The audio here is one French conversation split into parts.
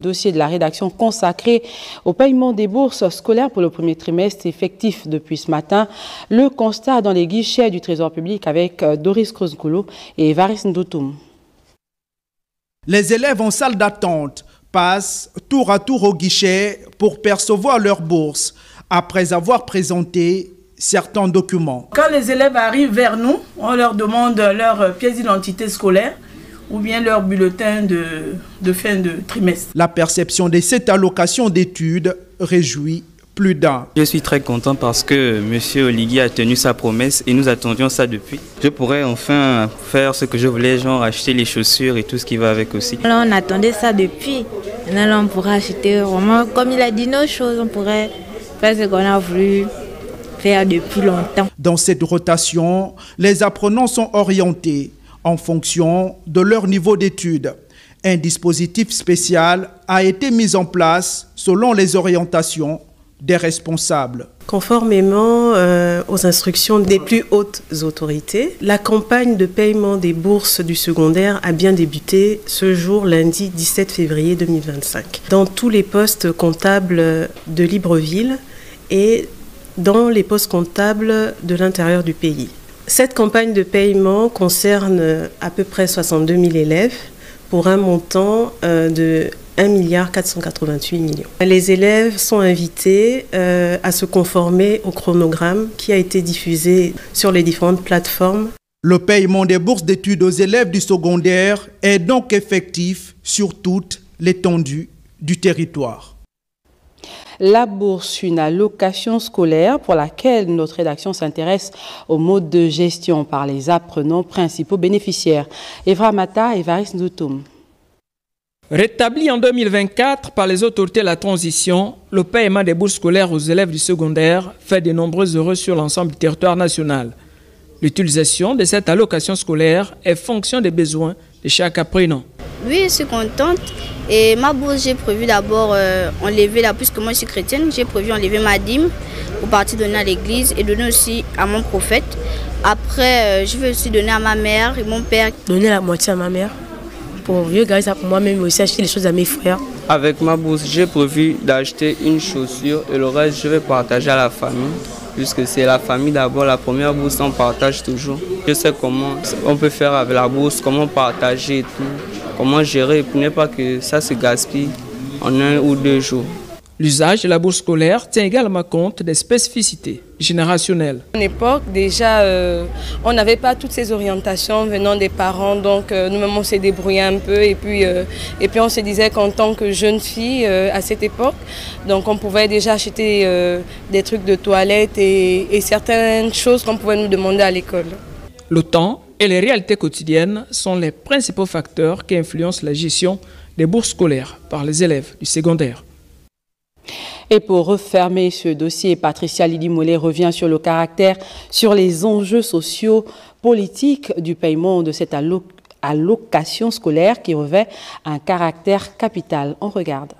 dossier de la rédaction consacré au paiement des bourses scolaires pour le premier trimestre effectif depuis ce matin. Le constat dans les guichets du Trésor public avec Doris Krosgolo et Evaris Ndoutoum. Les élèves en salle d'attente passent tour à tour au guichet pour percevoir leur bourse après avoir présenté certains documents. Quand les élèves arrivent vers nous, on leur demande leur pièce d'identité scolaire ou bien leur bulletin de fin de trimestre. La perception de cette allocation d'études réjouit plus d'un. Je suis très content parce que M. Oligui a tenu sa promesse et nous attendions ça depuis. Je pourrais enfin faire ce que je voulais, genre acheter les chaussures et tout ce qui va avec aussi. Là, on attendait ça depuis. Maintenant, on pourra acheter vraiment, comme il a dit, nos choses, on pourrait faire ce qu'on a voulu faire depuis longtemps. Dans cette rotation, les apprenants sont orientés en fonction de leur niveau d'études. Un dispositif spécial a été mis en place selon les orientations des responsables. Conformément aux instructions des plus hautes autorités, la campagne de paiement des bourses du secondaire a bien débuté ce jour, lundi 17 février 2025, dans tous les postes comptables de Libreville et dans les postes comptables de l'intérieur du pays. Cette campagne de paiement concerne à peu près 62 000 élèves pour un montant de 1 488 000 000. Les élèves sont invités à se conformer au chronogramme qui a été diffusé sur les différentes plateformes. Le paiement des bourses d'études aux élèves du secondaire est donc effectif sur toute l'étendue du territoire. La bourse, une allocation scolaire pour laquelle notre rédaction s'intéresse au mode de gestion par les apprenants principaux bénéficiaires. Evra Mata et Evaris Ndoutoum. Rétabli en 2024 par les autorités de la transition, le paiement des bourses scolaires aux élèves du secondaire fait de nombreux heureux sur l'ensemble du territoire national. L'utilisation de cette allocation scolaire est fonction des besoins de chaque apprenant. Oui, je suis contente. Et ma bourse, j'ai prévu d'abord enlever, puisque moi je suis chrétienne, j'ai prévu enlever ma dîme pour partir donner à l'église et donner aussi à mon prophète. Après, je vais aussi donner à ma mère et mon père. Donner la moitié à ma mère pour mieux garder ça pour moi-même, mais aussi acheter les choses à mes frères. Avec ma bourse, j'ai prévu d'acheter une chaussure et le reste, je vais partager à la famille. Puisque c'est la famille d'abord, la première bourse, on partage toujours. Je sais comment on peut faire avec la bourse, comment partager et tout, comment gérer pour ne pas que ça se gaspille en 1 ou 2 jours. L'usage de la bourse scolaire tient également compte des spécificités générationnelles. À l'époque, déjà, on n'avait pas toutes ces orientations venant des parents, donc nous-mêmes on s'est débrouillé un peu et puis on se disait qu'en tant que jeune fille à cette époque, donc on pouvait déjà acheter des trucs de toilette et certaines choses qu'on pouvait nous demander à l'école. Le temps et les réalités quotidiennes sont les principaux facteurs qui influencent la gestion des bourses scolaires par les élèves du secondaire. Et pour refermer ce dossier, Patricia Lydie-Mollet revient sur le caractère, sur les enjeux sociaux, politiques du paiement de cette allocation scolaire qui revêt un caractère capital. On regarde.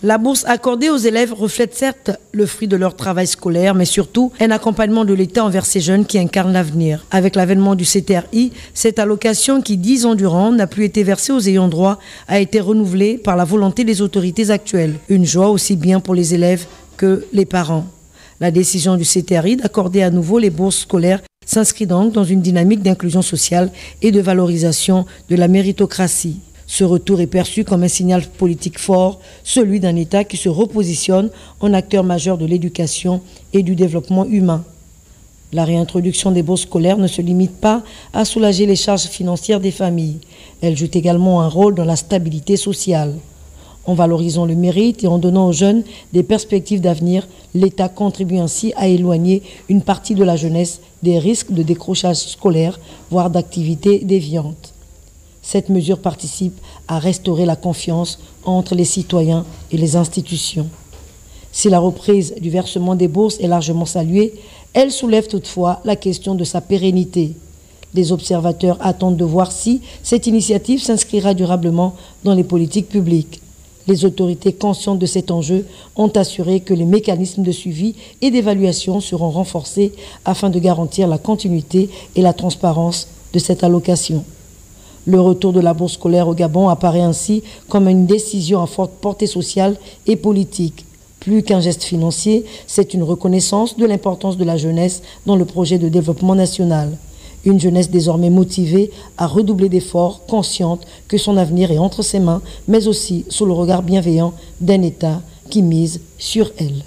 La bourse accordée aux élèves reflète certes le fruit de leur travail scolaire, mais surtout un accompagnement de l'État envers ces jeunes qui incarnent l'avenir. Avec l'avènement du CTRI, cette allocation qui 10 ans durant n'a plus été versée aux ayants droit a été renouvelée par la volonté des autorités actuelles. Une joie aussi bien pour les élèves que les parents. La décision du CTRI d'accorder à nouveau les bourses scolaires s'inscrit donc dans une dynamique d'inclusion sociale et de valorisation de la méritocratie. Ce retour est perçu comme un signal politique fort, celui d'un État qui se repositionne en acteur majeur de l'éducation et du développement humain. La réintroduction des bourses scolaires ne se limite pas à soulager les charges financières des familles. Elle joue également un rôle dans la stabilité sociale. En valorisant le mérite et en donnant aux jeunes des perspectives d'avenir, l'État contribue ainsi à éloigner une partie de la jeunesse des risques de décrochage scolaire, voire d'activités déviantes. Cette mesure participe à restaurer la confiance entre les citoyens et les institutions. Si la reprise du versement des bourses est largement saluée, elle soulève toutefois la question de sa pérennité. Les observateurs attendent de voir si cette initiative s'inscrira durablement dans les politiques publiques. Les autorités conscientes de cet enjeu ont assuré que les mécanismes de suivi et d'évaluation seront renforcés afin de garantir la continuité et la transparence de cette allocation. Le retour de la bourse scolaire au Gabon apparaît ainsi comme une décision à forte portée sociale et politique. Plus qu'un geste financier, c'est une reconnaissance de l'importance de la jeunesse dans le projet de développement national. Une jeunesse désormais motivée à redoubler d'efforts, consciente que son avenir est entre ses mains, mais aussi sous le regard bienveillant d'un État qui mise sur elle.